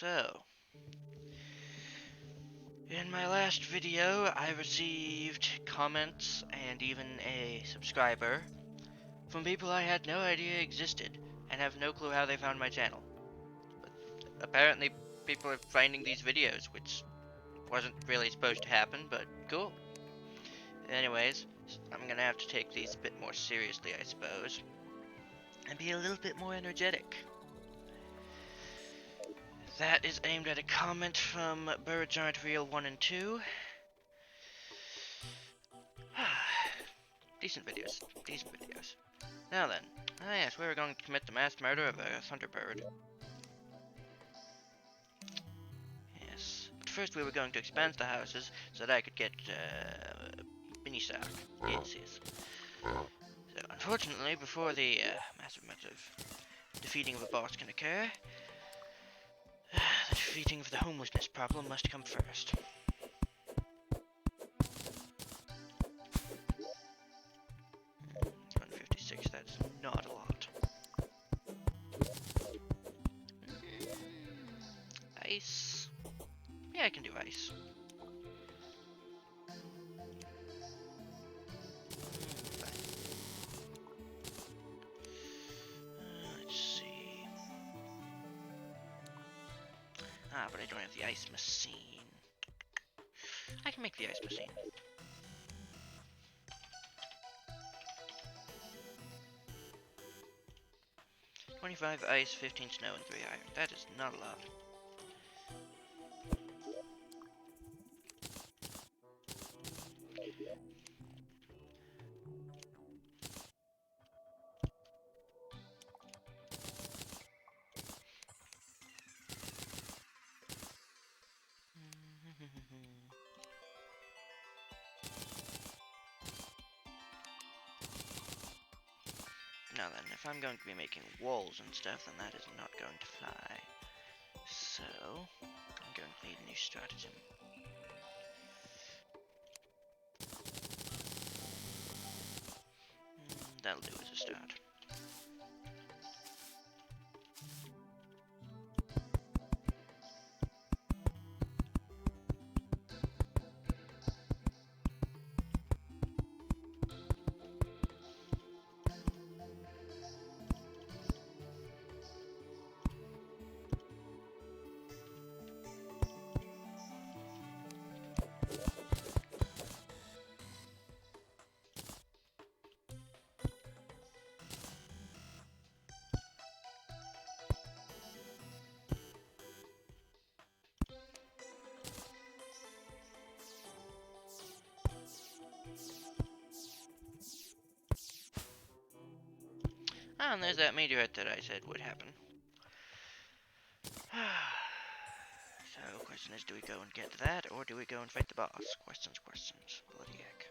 So, in my last video, I received comments and even a subscriber from people I had no idea existed and have no clue how they found my channel. But apparently, people are finding these videos, which wasn't really supposed to happen, but cool. Anyways, I'm gonna have to take these a bit more seriously, I suppose, and be a little bit more energetic. That is aimed at a comment from Birds Aren't Real 1 and 2. Decent videos. Now then, yes, we were going to commit the mass murder of a thunderbird. Yes, but first we were going to expand the houses so that I could get mini sack. Yes. So unfortunately, before the massive defeating of a boss can occur, the defeating of the homelessness problem must come first. 156, that's not a lot. Ice. Yeah, I can do ice. Let's see. But I don't have the ice machine. I can make the ice machine. $25 ice, 15 snow, and 3 iron. That is not a lot. Now then, if I'm going to be making walls and stuff, then that is not going to fly. So, I'm going to need a new stratagem. That'll do as a start. And there's that meteorite that I said would happen. So, question is, do we go and get that, or do we go and fight the boss? Questions. Bloody heck.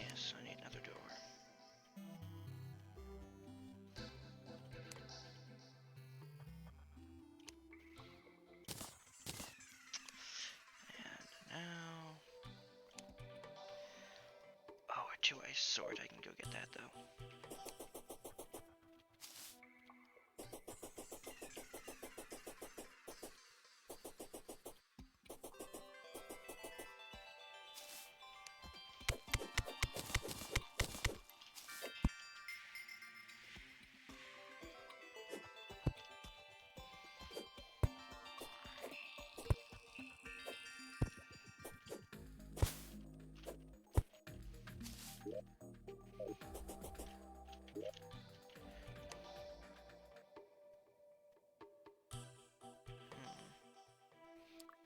Yes, I need another door. Now, a 2-ice sword. I can go get that though.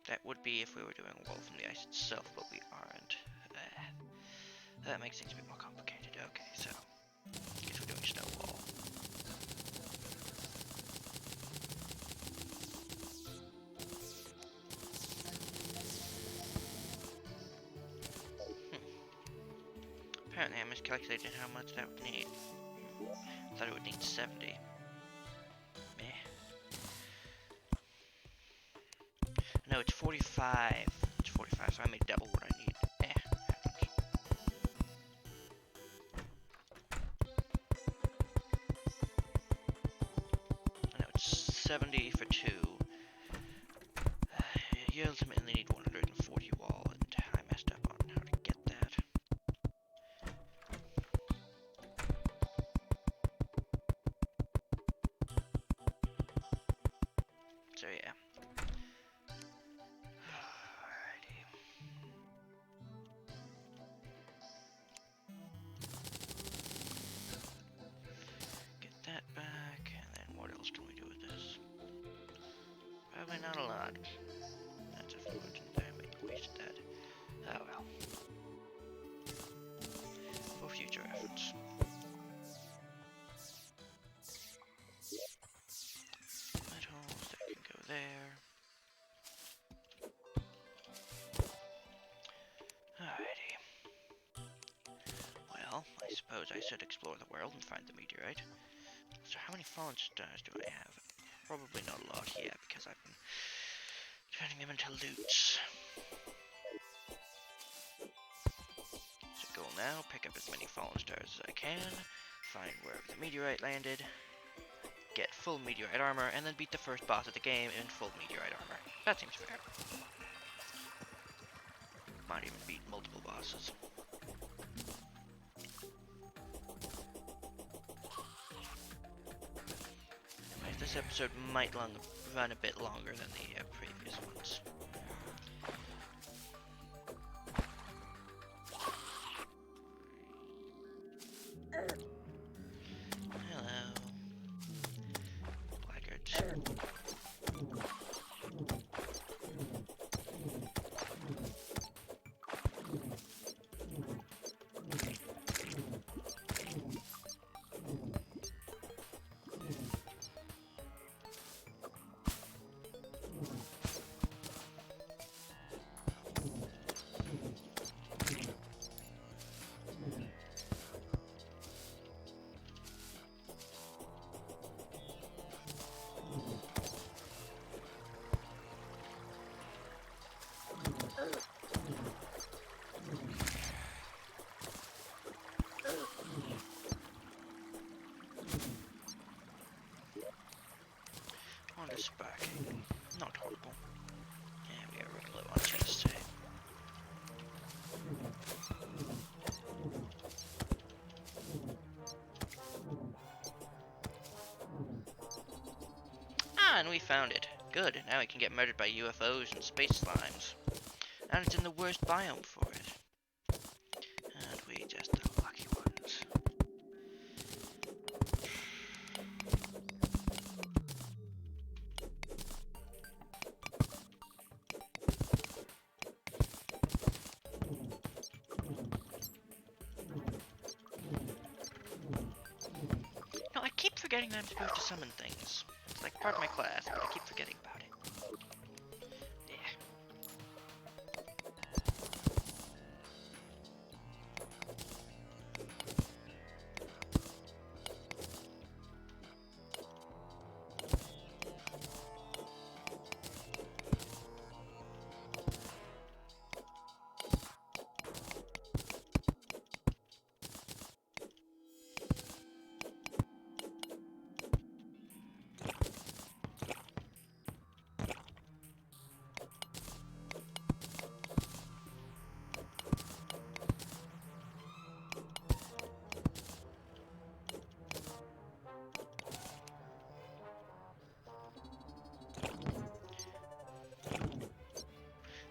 That would be if we were doing a wall from the ice itself, but we aren't. That makes things a bit more complicated. Okay, so I guess we're doing snow wall. Apparently I miscalculated how much that would need. I thought it would need 70. No, it's 45. It's 45, so I made double what I need. 170 for 2. You ultimately need 140 wall, and I messed up on how to get that. So yeah. Alrighty. Get that back, and then what else can we do with this? Probably not a lot. That's unfortunate that I wasted that. Oh well. For future efforts. Metals, that can go there. Alrighty. Well, I suppose I should explore the world and find the meteorite. So how many fallen stars do I have? Probably not a lot here, because I've been turning them into loots. So goal now, pick up as many fallen stars as I can, find wherever the meteorite landed, get full meteorite armor, and then beat the first boss of the game in full meteorite armor. That seems fair. Might even beat multiple bosses. This episode might run a bit longer than the previous ones. Hello, blackguards. On to sparking. Not horrible. Yeah, we are running low on chests today. Ah, and we found it. Good, now we can get murdered by UFOs and space slimes. And it's in the worst biome for it. And we just the lucky ones. No, I keep forgetting that I'm supposed to summon things. It's like part of my class, but I keep forgetting about it.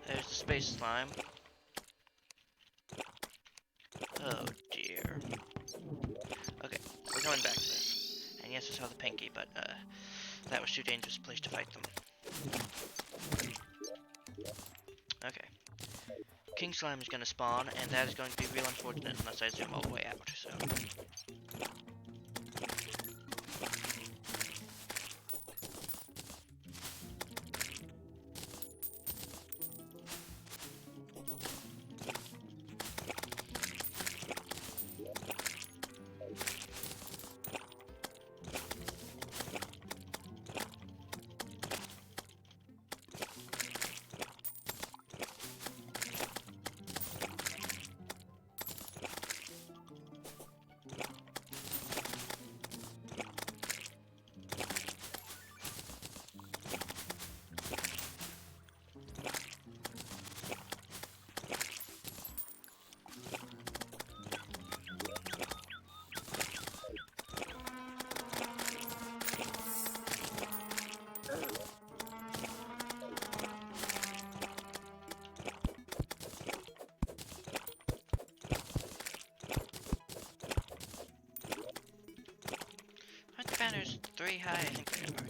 There's the space slime. Oh dear. Okay, we're going back to this. And yes, I saw the pinky, but that was too dangerous a place to fight them. Okay. King Slime is going to spawn, and that is going to be real unfortunate unless I zoom all the way out, so... 3 high? I think they are.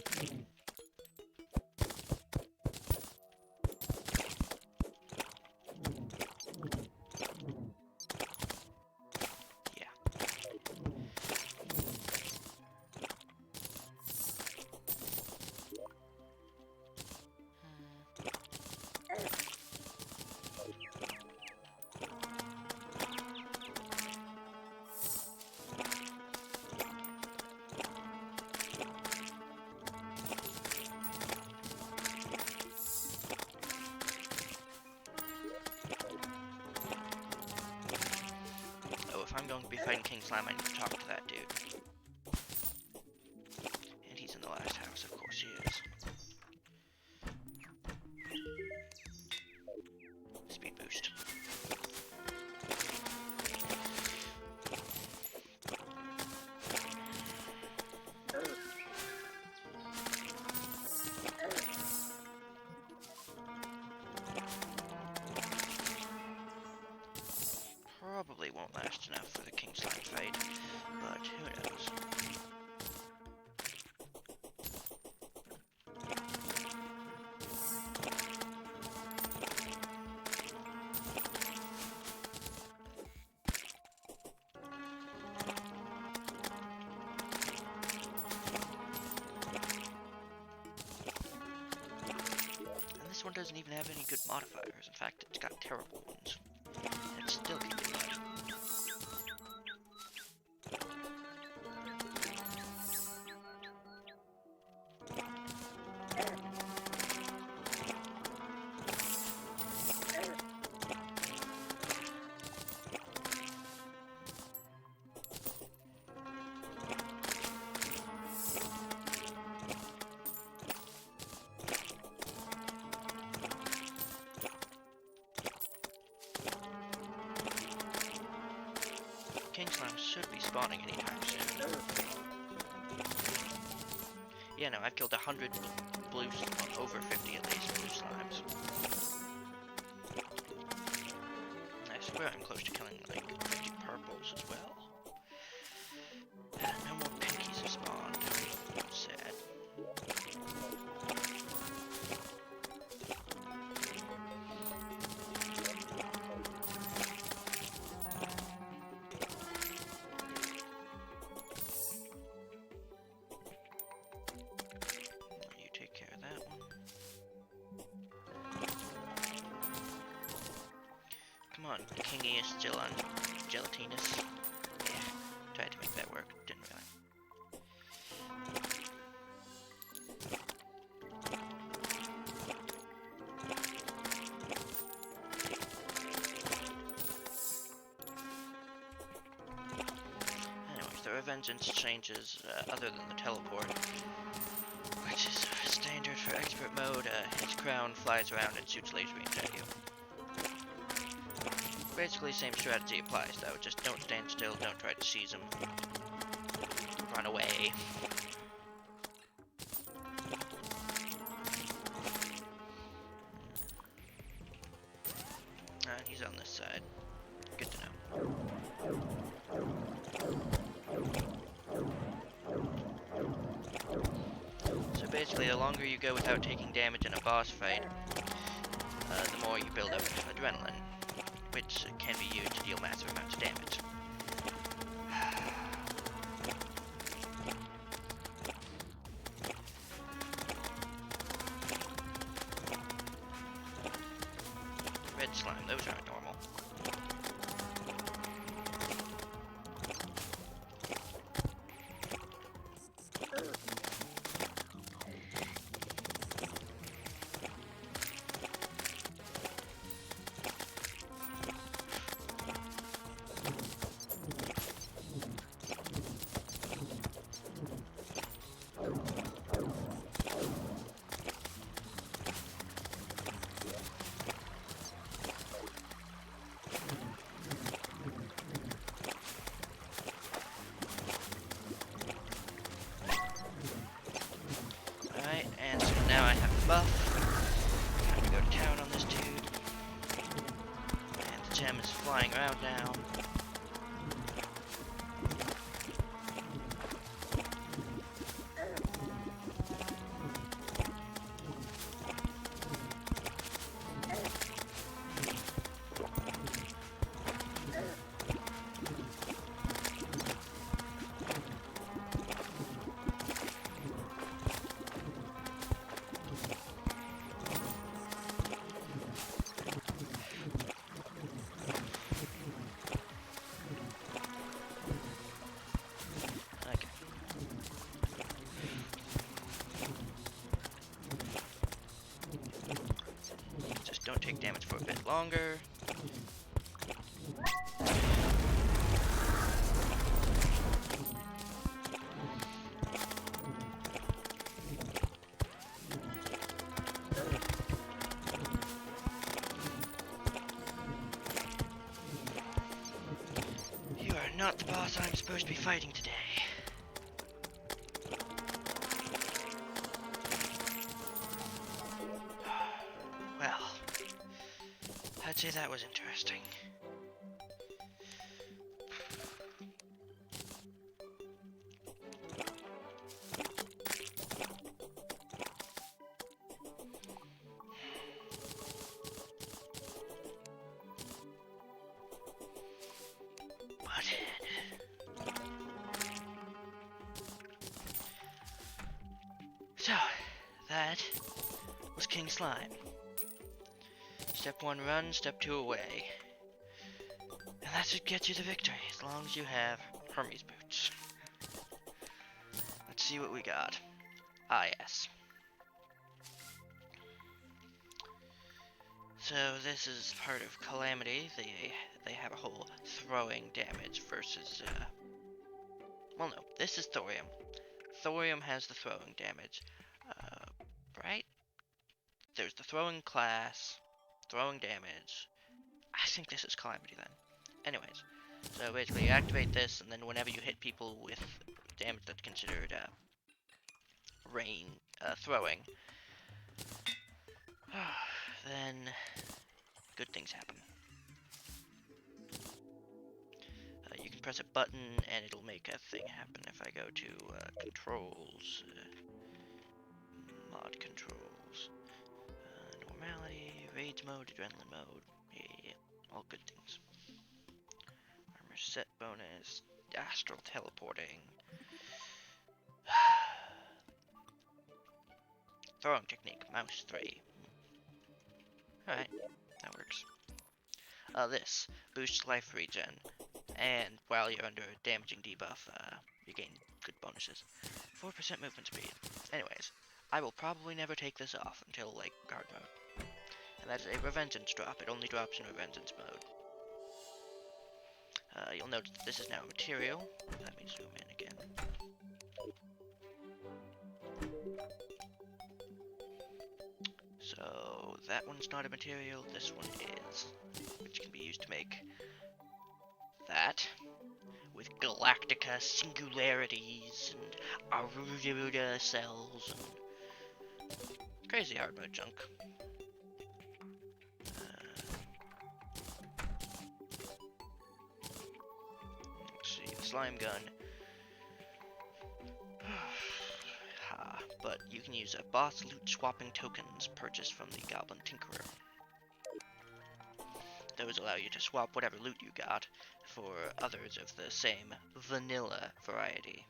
If I'm going to be fighting King Slime, I need to talk to that dude. And he's in the last house, of course he is. Speed boost. Probably won't last enough for the King Slime fight, but who knows. And this one doesn't even have any good modifiers. In fact, it's got terrible ones. And it's still kicking butt. King Slime should be spawning anytime soon. Yeah, no, I've killed 100 blue, over 50 at least blue slimes. I swear I'm close to killing like 50 purples as well. No more pinkies have spawned. Sad. Come on, Kingy is still on gelatinous. Yeah, tried to make that work, didn't really. Anyways, the Revengeance changes, other than the teleport, which is standard for expert mode. His crown flies around and shoots laser beams at you. Basically, same strategy applies though, just don't stand still, don't try to seize them. Run away. He's on this side. Good to know. So basically, the longer you go without taking damage in a boss fight, the more you build up adrenaline, which can be used to deal massive amounts of damage. Red slime, those aren't normal. Alright, and so now I have a buff. Time to go to town on this dude. And the gem is flying around now. don't take damage for a bit longer. You are not the boss I'm supposed to be fighting today. Well, I'd say that was interesting. So, that was King Slime. Step 1 run, step 2 away. And that should get you the victory, as long as you have Hermes boots. Let's see what we got. Ah, yes. So this is part of Calamity. They have a whole throwing damage versus, well, no, this is Thorium. Thorium has the throwing damage, right? There's the throwing class, throwing damage. I think this is Calamity then. Anyways, so basically you activate this, and then whenever you hit people with damage that's considered throwing, then good things happen. You can press a button and it'll make a thing happen. If I go to controls, mod controls, normality, rage mode, adrenaline mode, yeah, all good things. Armor set bonus, astral teleporting. Throwing technique, mouse 3. Alright, that works. This boosts life regen, and while you're under a damaging debuff, you gain good bonuses. 4% movement speed. Anyways, I will probably never take this off until, like, guard mode. And that's a Revengeance drop. It only drops in Revengeance mode. You'll notice that this is now a material. Let me zoom in again. So, that one's not a material, this one is. Which can be used to make that. With Galactica singularities and Aruda cells and crazy hard mode junk. Let's see, the slime gun. But you can use boss loot swapping tokens purchased from the Goblin Tinkerer. Those allow you to swap whatever loot you got for others of the same vanilla variety.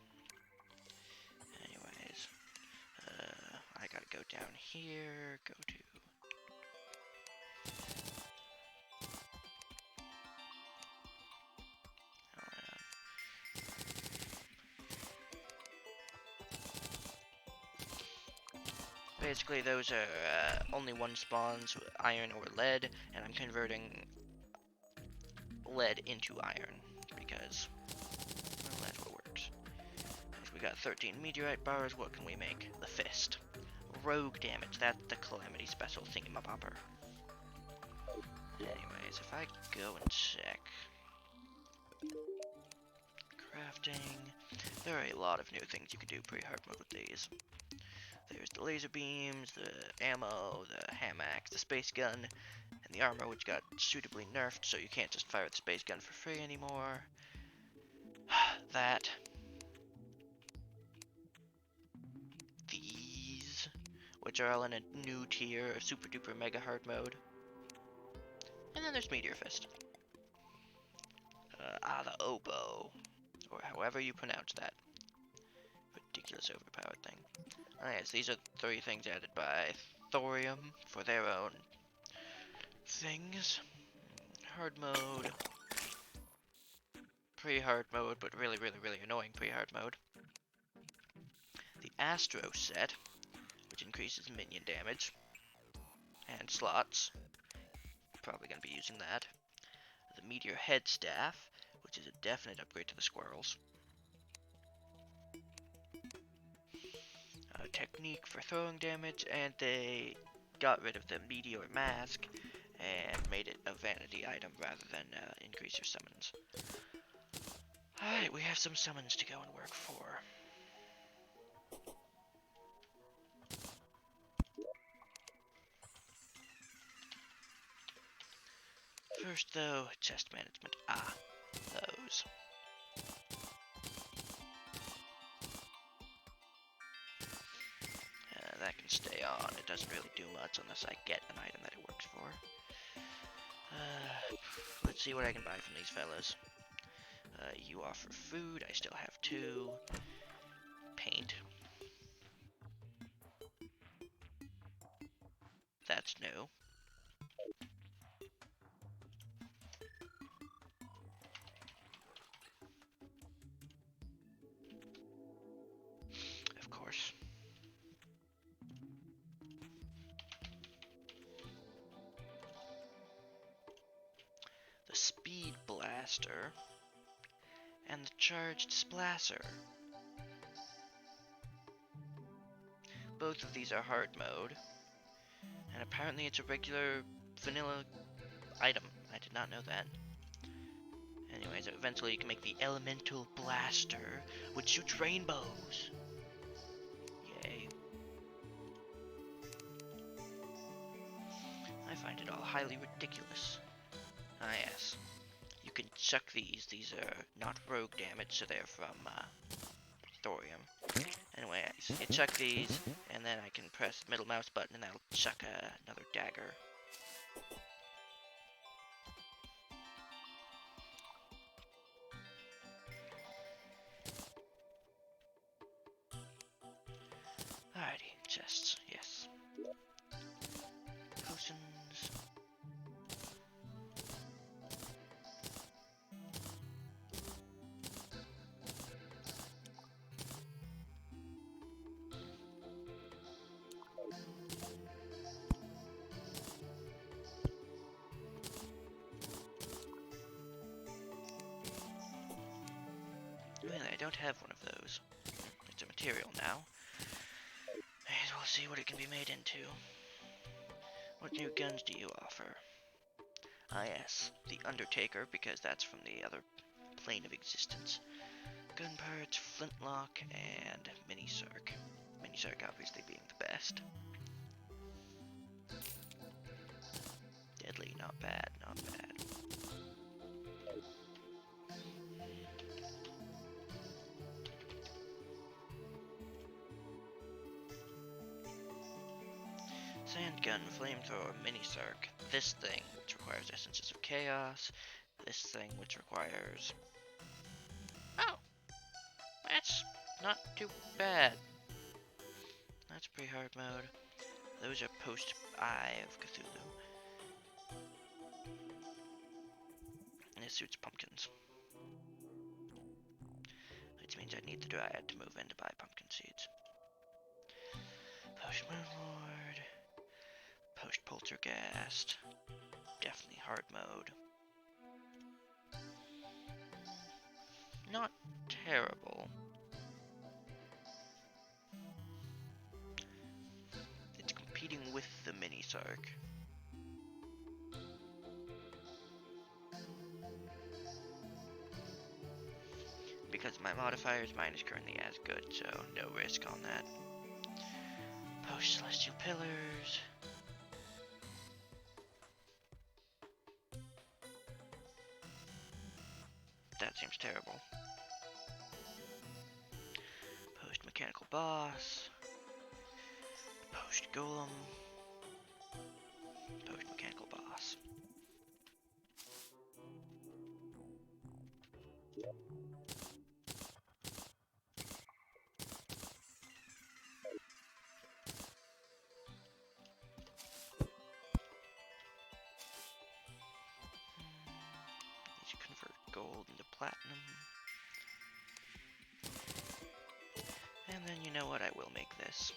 Anyways, I gotta go down here, go to... Basically, those are only one spawns, iron or lead, and I'm converting lead into iron, because, well, that's what works. We got 13 meteorite bars, what can we make? The fist. Rogue damage, that's the Calamity special thingamabobber. Anyways, if I go and check... Crafting... There are a lot of new things you can do pre-hard mode with these. There's the laser beams, the ammo, the hammock, the space gun, and the armor, which got suitably nerfed, so you can't just fire the space gun for free anymore. That. These, which are all in a new tier of super duper mega hard mode. And then there's Meteor Fist. The oboe, or however you pronounce that. Ridiculous overpowered thing. Oh yes, these are 3 things added by Thorium for their own things. Hard mode. Pre-hard mode, but really annoying pre-hard mode. The Astro set, which increases minion damage and slots. probably going to be using that. The meteor head staff, which is a definite upgrade to the squirrels. Technique for throwing damage, and they got rid of the meteor mask and made it a vanity item rather than increase your summons. Alright, we have some summons to go and work for. First though, chest management. Those. That can stay on. It doesn't really do much unless I get an item that it works for. Let's see what I can buy from these fellas. You offer food. I still have 2. Paint. That's new. Of course. The Speed Blaster and the Charged Splasher. Both of these are hard mode, and apparently it's a regular vanilla item. I did not know that. Anyways, eventually you can make the Elemental Blaster, which shoots rainbows. Yay. I find it all highly ridiculous. Yes. You can chuck these. These are not rogue damage, so they're from thorium. Anyway, you chuck these, and then I can press the middle mouse button, and that'll chuck another dagger. Alrighty, chests, yes. Potions. Really, I don't have one of those. It's a material now. May as well see what it can be made into. What new guns do you offer? Yes, the Undertaker, because that's from the other plane of existence. Gun parts, flintlock, and mini circ. Mini circ obviously being the best. Deadly, not bad, not bad. Sandgun, flamethrower, mini circ. This thing, which requires essences of chaos. This thing, which requires... Oh! That's not too bad. That's pretty hard mode. Those are post-Eye of Cthulhu. And this suits pumpkins. Which means I need the Dryad to move in to buy pumpkin seeds. Post-Moonlord. Post-Poltergeist. Definitely hard mode. Not terrible. It's competing with the mini Sark. Because my modifiers, mine is currently as good, so no risk on that. Post-Celestial Pillars. That seems terrible. Post-Mechanical Boss. Post-Golem. Post-Mechanical Boss. These convert gold into platinum. And then you know what, I will make this.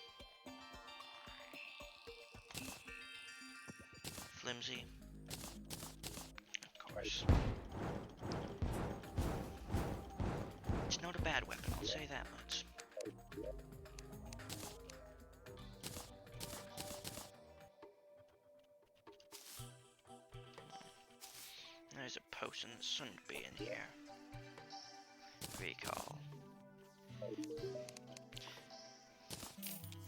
Flimsy. Of course. It's not a bad weapon, I'll say that much. There's a potion that shouldn't be in here. Recall.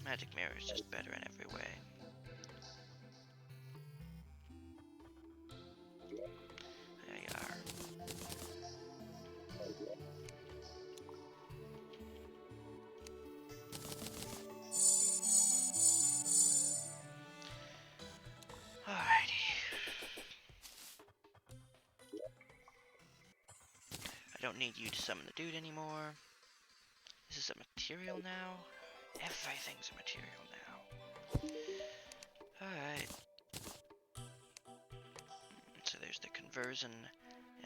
Magic mirror is just better in every way. There you are. Alrighty. I don't need you to summon the dude anymore. This is a material now? Everything's a material now. Alright. So there's the conversion,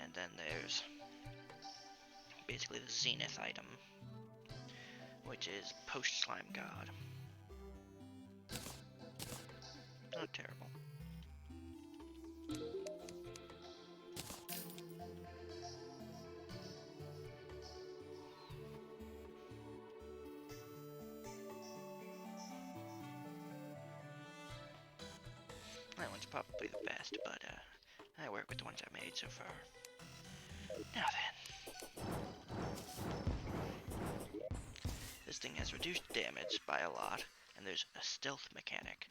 and then there's basically the zenith item, which is post-slime god. Not terrible. That one's probably the best, but I work with the ones I made so far. Now then. This thing has reduced damage by a lot, and there's a stealth mechanic,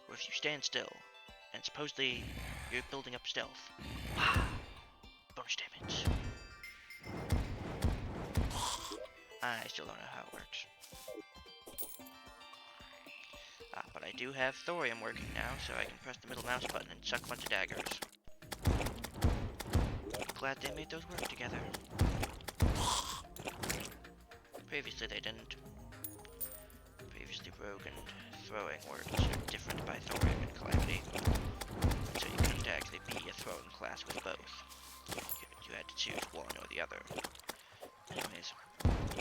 where if you stand still, and supposedly you're building up stealth, bonus damage. I still don't know how it works. But I do have thorium working now, so I can press the middle mouse button and chuck a bunch of daggers. I'm glad they made those work together. Previously they didn't. Previously rogue and throwing were considered different by thorium and calamity. So you couldn't actually be a throwing class with both. You had to choose one or the other. Anyways,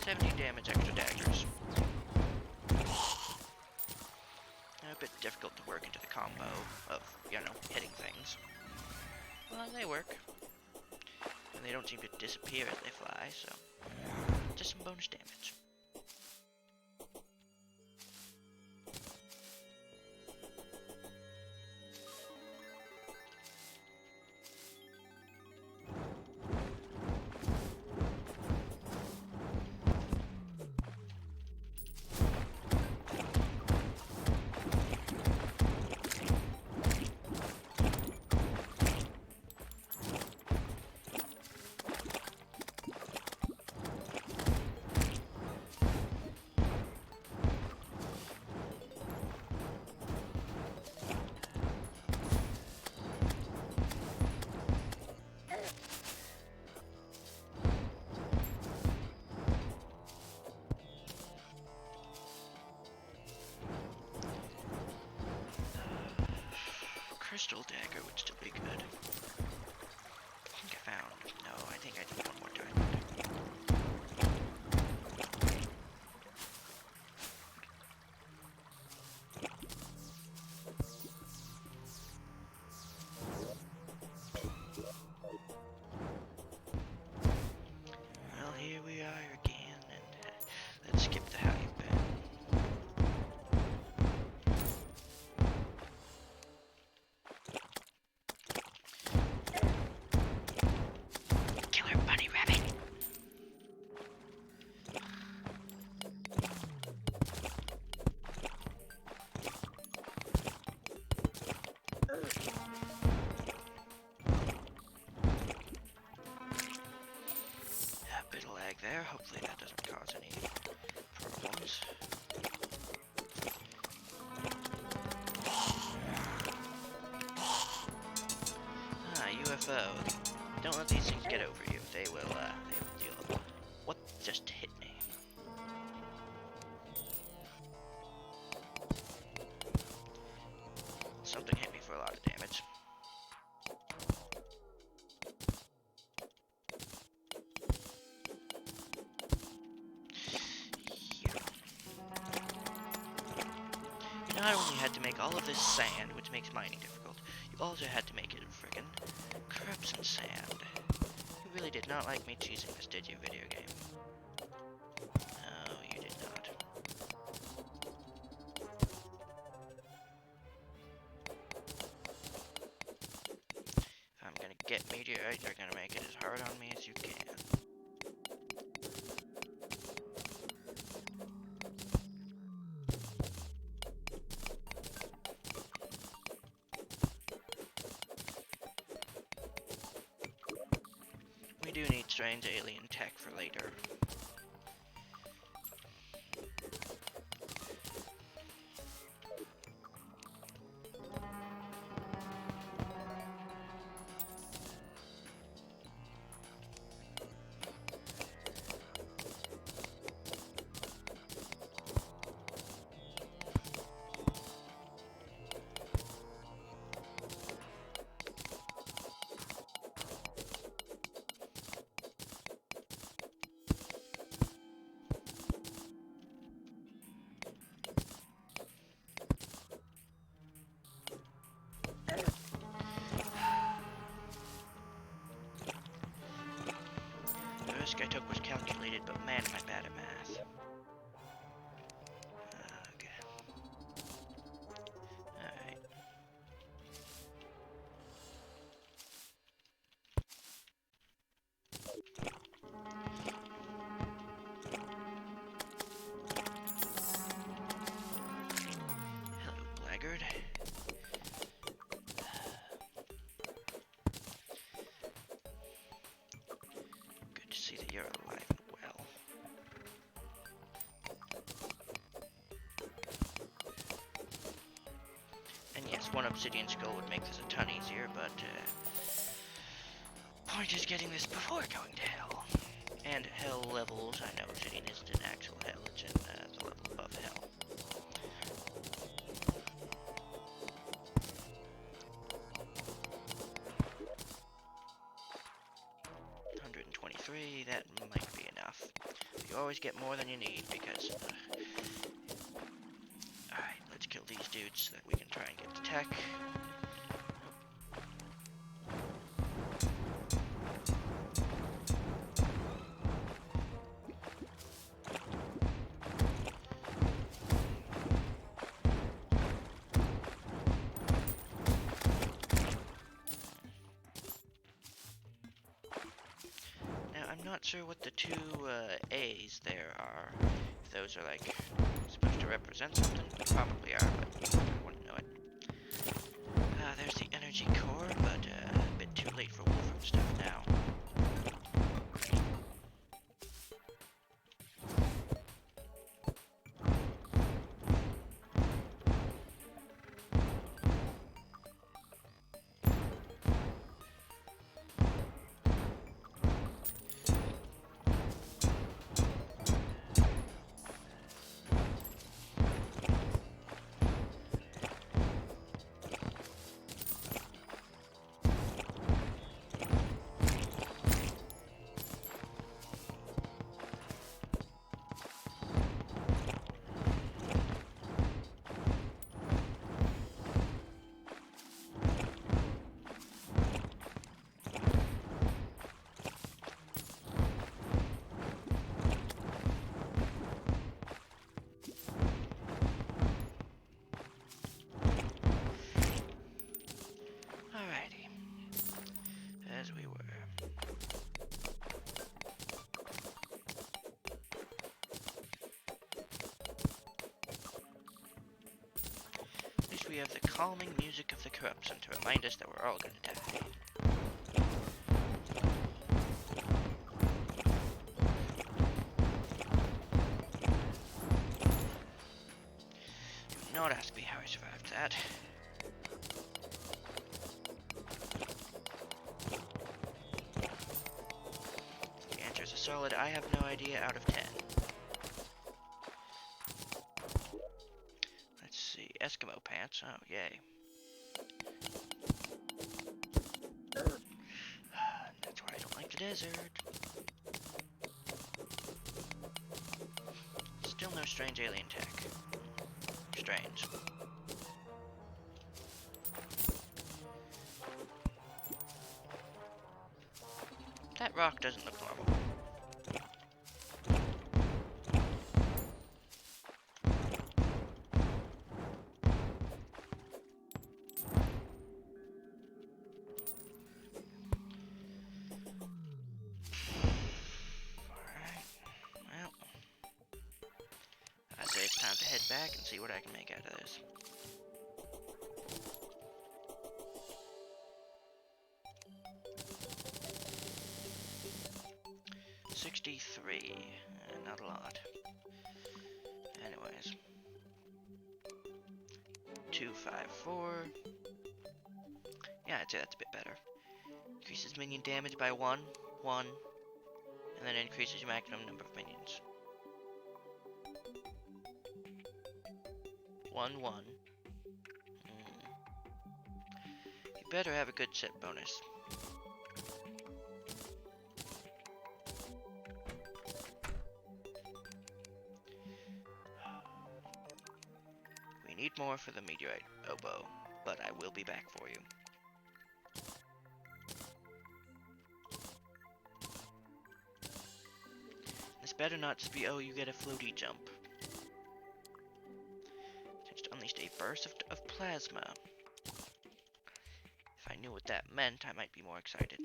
70 damage extra daggers. A bit difficult to work into the combo of, you know, hitting things. Well, they work. And they don't seem to disappear as they fly, so just some bonus damage. Crystal dagger would still be good. I think I found. No, I think I did one more diamond. Well, here we are again, and let's skip the how you've been. There. Hopefully that doesn't cause any problems. UFO. Don't let these things get over you. They will deal. What just hit me? Something hit me for a lot of damage. Not only had to make all of this sand, which makes mining difficult, you also had to make it friggin' corruption sand. You really did not like me choosing this, did you, video game? No, you did not. If I'm gonna get meteorite, you're gonna make it as hard on me as you can. We do need strange alien tech for later. The risk I took was calculated, but man, am I bad at math. Okay. Alright. Hello, blackguard. Good to see that you're alive and well. And yes, one obsidian skull would make this a ton easier, but point is getting this before going to hell. And hell levels, I know obsidian isn't an actual hell, it's in the level above hell. 123, that might be enough. You always get more than you need because... Alright, let's kill these dudes so that we can try and get the tech. I'm not sure what the two A's there are. If those are like supposed to represent something, they probably are, but I wouldn't know it. There's the energy core, but a bit too late for Wolfram stuff now. As we were. At least we have the calming music of the corruption to remind us that we're all gonna die. Do not ask me how I survived that. Solid, I have no idea out of 10. Let's see, Eskimo pants, oh yay. That's why I don't like the desert. Still no strange alien tech. Strange. rock doesn't look normal. It's time to head back and see what I can make out of this. $63, not a lot. Anyways, 254. Yeah, I'd say that's a bit better. Increases minion damage by 1, and then increases your maximum number of minions. 1, 1. You better have a good set bonus. We need more for the meteorite oboe, but I will be back for you. This better not just be, oh, you get a floaty jump. Just unleashed a burst of plasma. If I knew what that meant, I might be more excited.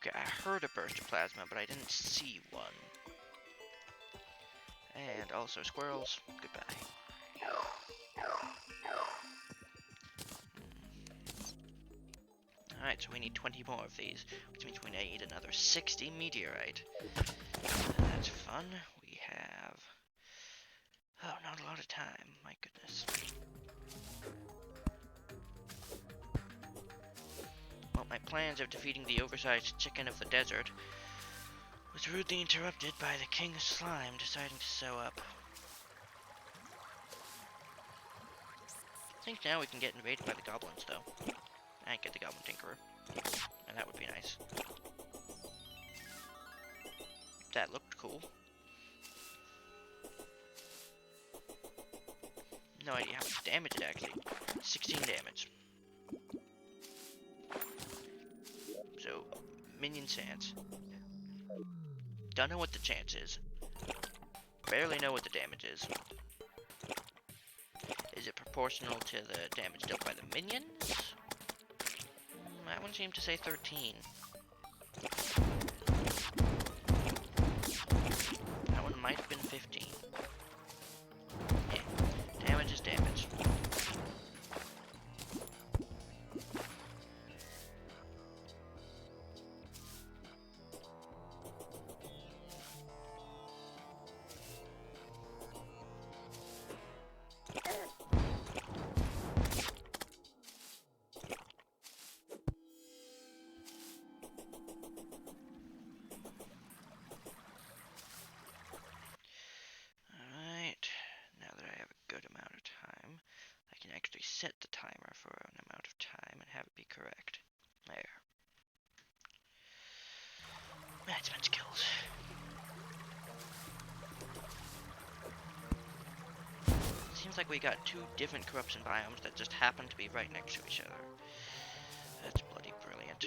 Okay, I heard a burst of plasma, but I didn't see one. And also squirrels, goodbye. Alright, so we need 20 more of these, which means we need another 60 meteorite. That's fun. We have... oh, not a lot of time, my goodness. Well, my plans of defeating the oversized chicken of the desert was rudely interrupted by the King of Slime deciding to sew up. I think now we can get invaded by the goblins, though. And get the Goblin Tinkerer. And that would be nice. That looked cool. No idea how much damage it actually. 16 damage. So, minion stance. Don't know what the chance is. Barely know what the damage is. Is it proportional to the damage dealt by the minions? That one seemed to say 13. That one might have been 15. Yeah. Damage is damage. Set the timer for an amount of time and have it be correct. There. Management skills. Seems like we got two different corruption biomes that just happen to be right next to each other. That's bloody brilliant.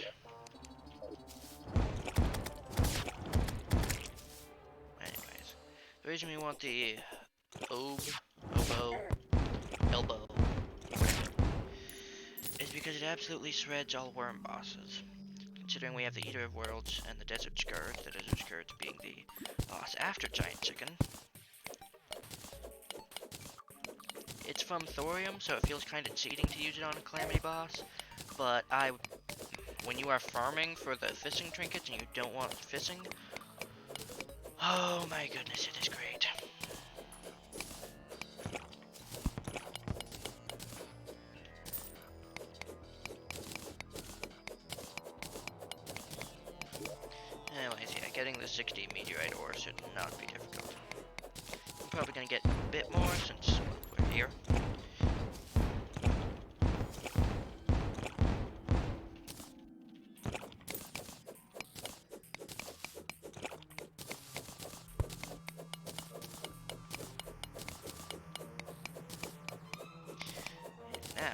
Anyways, the reason we want the oboe, elbow, is because it absolutely shreds all worm bosses. Considering we have the Eater of Worlds and the Desert Scourge being the boss after Giant Chicken. It's from thorium, so it feels kind of cheating to use it on a Calamity boss, but when you are farming for the fishing trinkets and you don't want fishing, oh my goodness, it is great. Anyways, yeah, getting the 60 meteorite ore should not be difficult. I'm probably gonna get a bit more since we're here.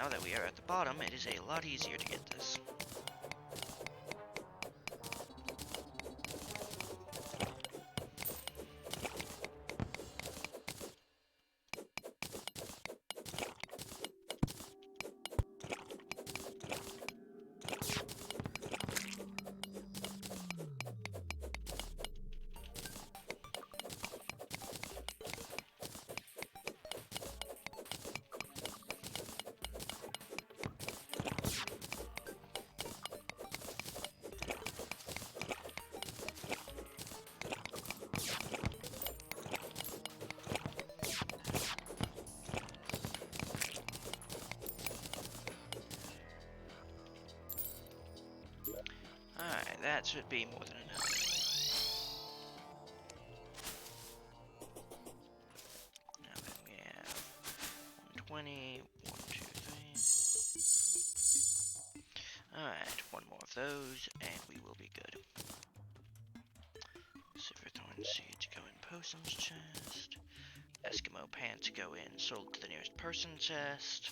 now that we are at the bottom, it is a lot easier to get this. Alright, that should be more than enough. Now then we have 120, 1, 2, 3. Alright, one more of those, and we will be good. Silverthorn seeds go in possum's chest. Eskimo pants go in sold to the nearest person chest.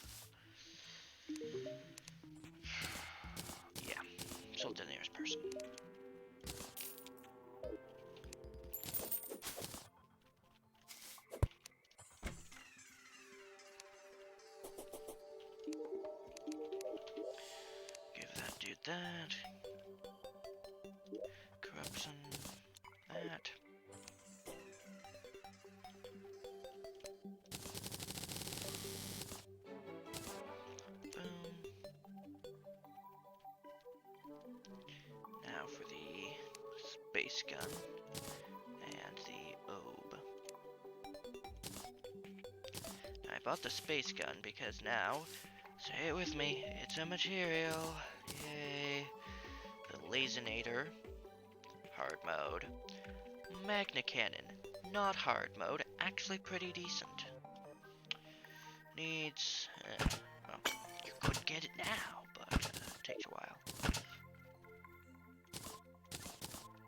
Yeah, sold to the nearest person. Give that dude that. Corruption, that. Boom. Now for the space gun and the orb. I bought the space gun because now, say it with me, it's a material. Yay. The Lasinator, hard mode. Magna Cannon, not hard mode, actually pretty decent. Needs, well, you could get it now, but it takes a while.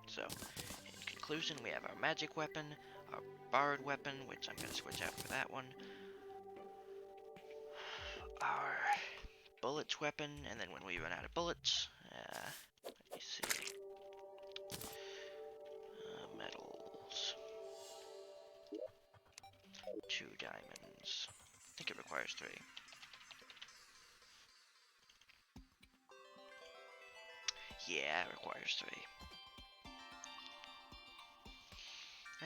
So, in conclusion, we have our magic weapon, our bard weapon, which I'm going to switch out for that one, our bullets weapon, and then when we run out of bullets, let me see, metals, 2 diamonds, I think it requires 3. Yeah, it requires 3.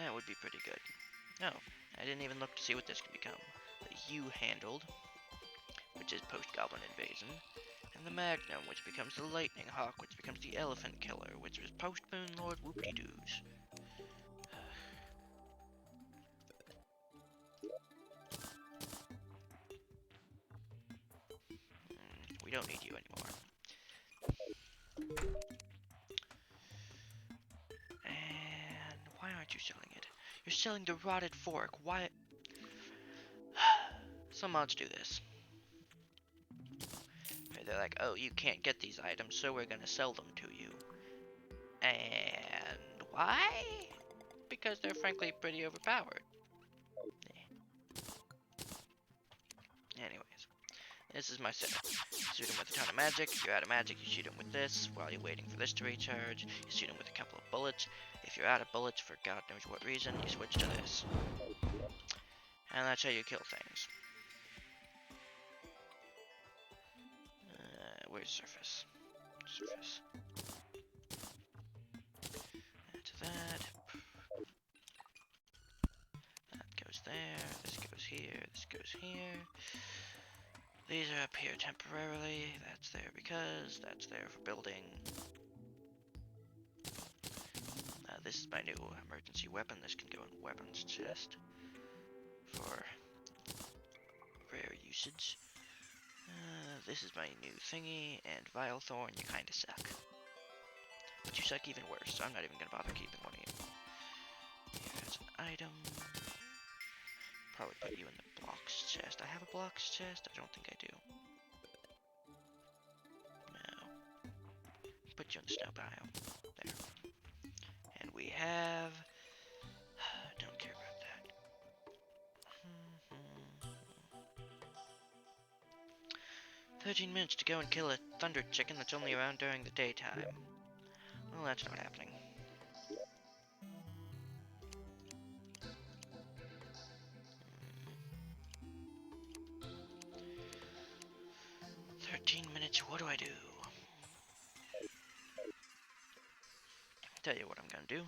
That would be pretty good. No, I didn't even look to see what this can become. The U-handled, which is post-goblin invasion, and the Magnum, which becomes the Lightning Hawk, which becomes the Elephant Killer, which is post-Moon Lord Whoop-de-doos. We don't need you anymore. And why aren't you selling it? You're selling the rotted fork. Why? Some mods do this. They're like, oh, you can't get these items, so we're gonna sell them to you. And why? Because they're frankly pretty overpowered. Anyways, this is my setup. Shoot him with a ton of magic. If you're out of magic, you shoot him with this. While you're waiting for this to recharge, you shoot him with a couple of bullets. If you're out of bullets for God knows what reason, you switch to this. And that's how you kill things. Where's surface? Surface. That's that. That goes there. This goes here. This goes here. These are up here temporarily. That's there because that's there for building. This is my new emergency weapon. This can go in weapons chest for rare usage. This is my new thingy, and Vile Thorn, you kinda suck. But you suck even worse, so I'm not even gonna bother keeping one of you. Here's an item. Probably put you in the blocks chest. I have a blocks chest? I don't think I do. No. Put you in the snow pile. There. And we have... don't care about that. 13 minutes to go and kill a thunder chicken that's only around during the daytime. Well, that's not happening. Minutes, what do I do? Tell you what I'm gonna do.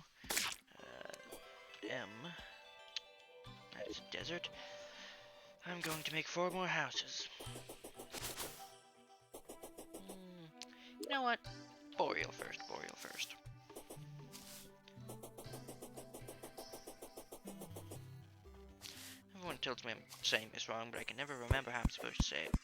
That's a desert. I'm going to make 4 more houses. You know what? Boreal first, boreal first. Everyone tells me I'm saying this wrong, but I can never remember how I'm supposed to say it.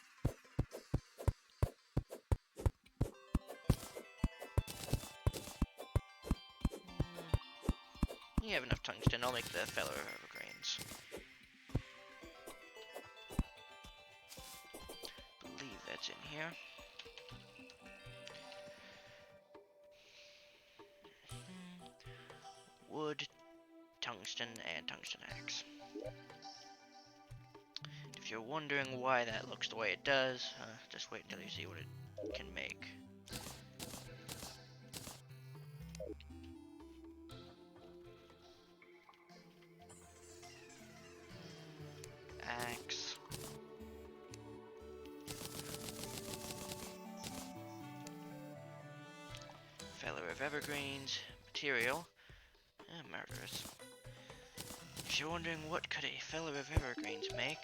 You have enough tungsten, I'll make the feller of evergreens. Believe that's in here. Wood, tungsten, and tungsten axe. If you're wondering why that looks the way it does, just wait until you see what it can make. Axe. Feller of evergreens. Material. Murderous. If you're wondering what could a feller of evergreens make...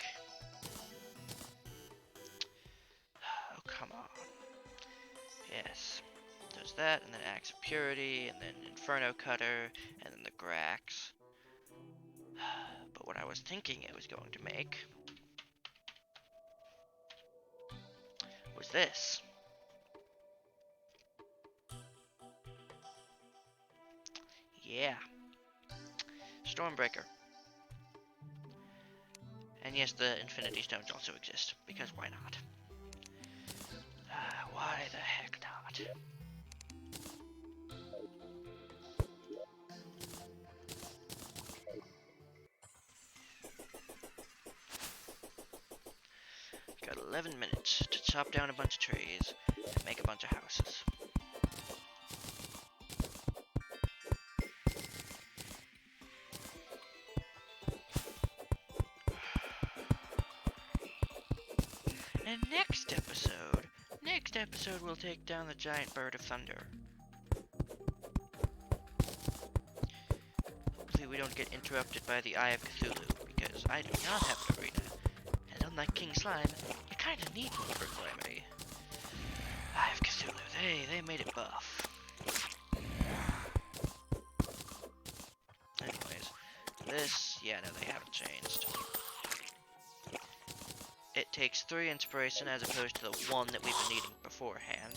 Oh, come on. Yes. There's that, and then Axe of Purity, and then Inferno Cutter, and then the Grax. But what I was thinking it was going to make was this. Yeah. Stormbreaker. And yes, the Infinity Stones also exist, because why not? Why the heck not? Got 11 minutes to chop down a bunch of trees and make a bunch of houses. And next episode we'll take down the giant bird of thunder. Hopefully we don't get interrupted by the Eye of Cthulhu, because I do not have an arena. And unlike King Slime, you kinda need one for Calamity. Eye of Cthulhu, they made it buff. Anyways, this, yeah, no, they haven't changed. It takes 3 inspiration as opposed to the 1 that we've been needing beforehand.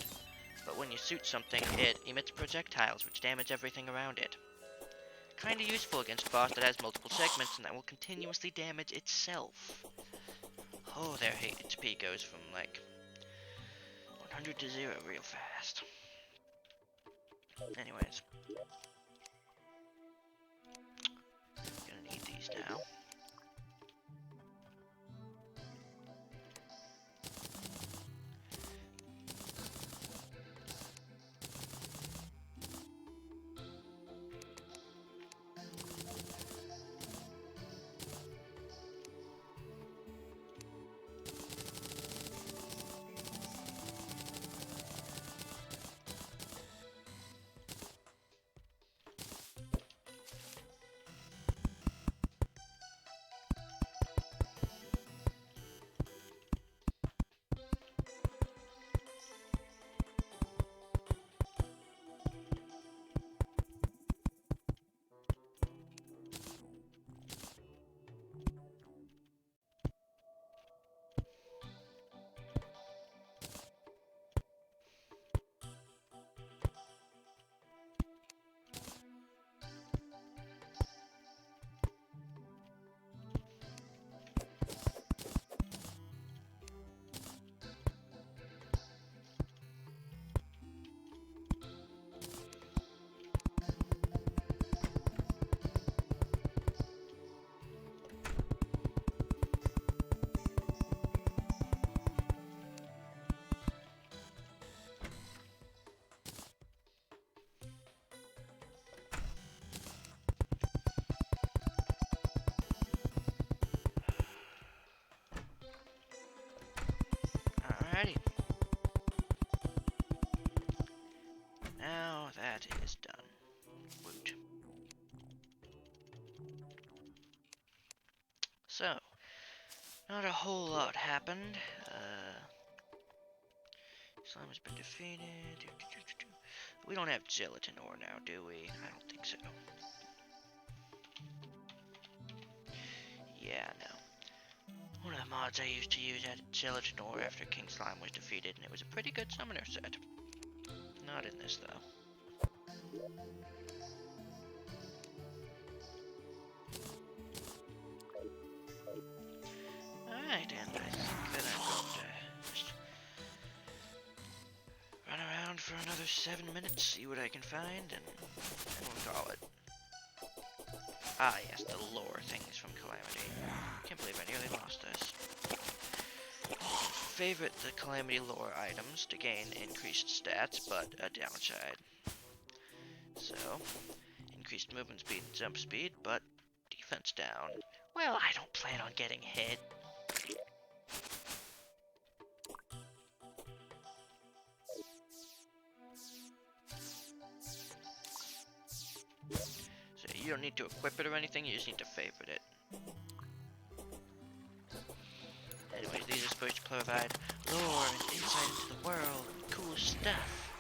But when you shoot something, it emits projectiles which damage everything around it. Kinda useful against a boss that has multiple segments and that will continuously damage itself. Oh, their HP goes from like 100 to 0 real fast. Anyways. Gonna need these now. Alrighty. Now that is done. Woot. So, not a whole lot happened. Slime has been defeated. We don't have gelatin ore now, do we? I don't think so. Yeah, no. One of the mods I used to use had gelatin ore after King Slime was defeated, and it was a pretty good summoner set. Not in this, though. Alright, and I think that I'm going to just run around for another 7 minutes, see what I can find, and we'll call it. Ah, yes, the lore things from Calamity. Can't believe I nearly lost this. Favorite the Calamity lore items to gain increased stats, but a downside. So, increased movement speed and jump speed, but defense down. Well, I don't plan on getting hit. So you don't need to equip it or anything, you just need to favorite it. Anyways, these are supposed to provide lore and insight into the world, cool stuff.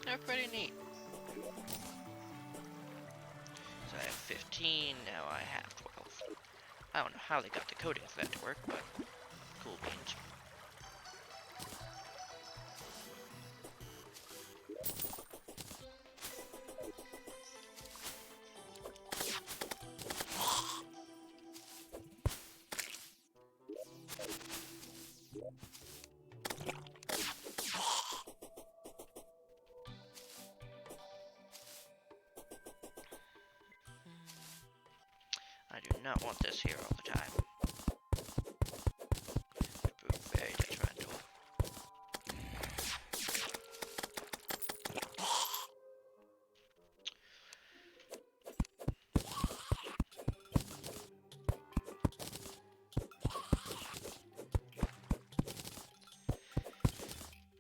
They're pretty neat. So I have 15, now I have 12. I don't know how they got the coding for that to work, but cool beans. I do not want this here all the time. It proved very detrimental.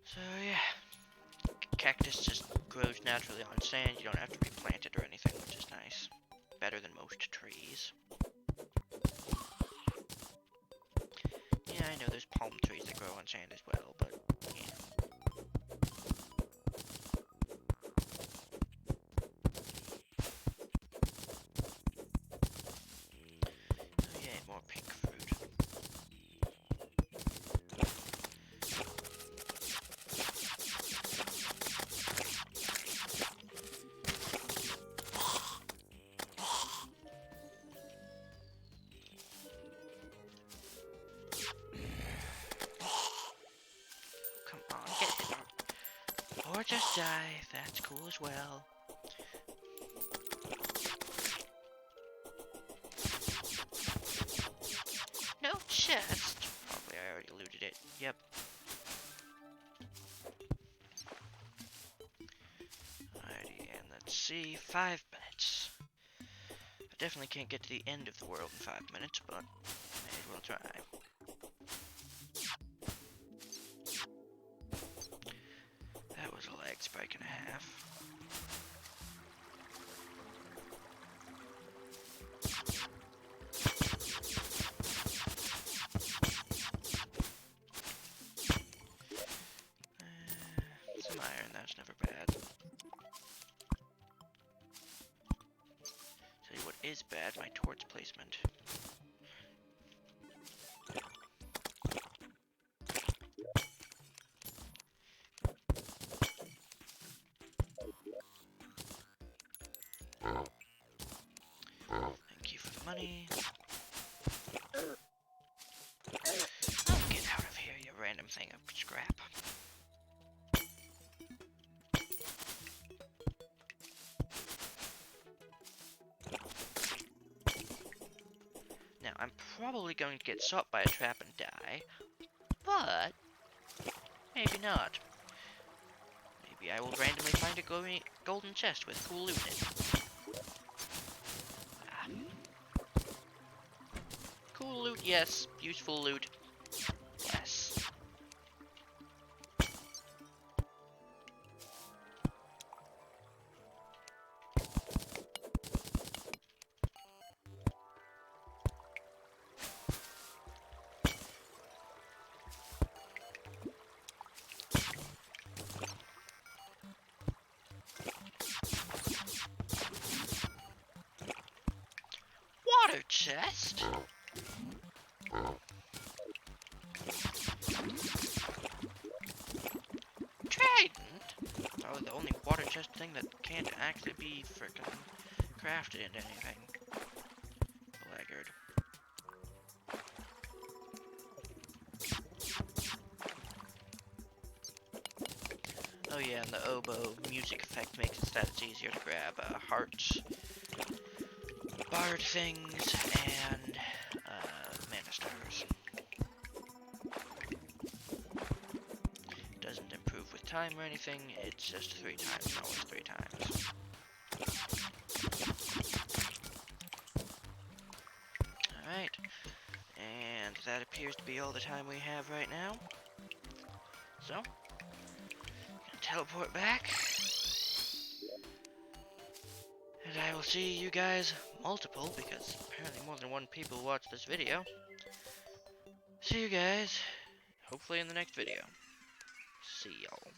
So yeah, cactus just grows naturally on sand. You don't have to replant it or anything, which is nice. Better than most trees. Yeah, I know there's palm trees that grow on sand as well, but yeah. Oh yeah, more pink fruit. Or just die, that's cool as well. No chest! Probably I already looted it, yep. Alrighty, and let's see, 5 minutes. I definitely can't get to the end of the world in 5 minutes, but maybe we'll try. That was a lag spike and a half. Some iron, that's never bad. Tell you what is bad, my torch placement. Thank you for the money. Oh, get out of here, you random thing of scrap. Now, I'm probably going to get shot by a trap and die, but maybe not. Maybe I will randomly find a golden chest with cool loot in it. Yes, useful loot. Yes. Water chest? Trident? Oh, the only water chest thing that can't actually be frickin' crafted into anything. Blackguard. Oh yeah, and the oboe music effect makes it so that it's easier to grab hearts, bard things, and mana stars. Doesn't improve with time or anything, it's just 3 times, always 3 times. Alright, and that appears to be all the time we have right now. So, gonna teleport back. And I will see you guys multiple, because apparently more than one people watch this video. See you guys, hopefully in the next video. See y'all.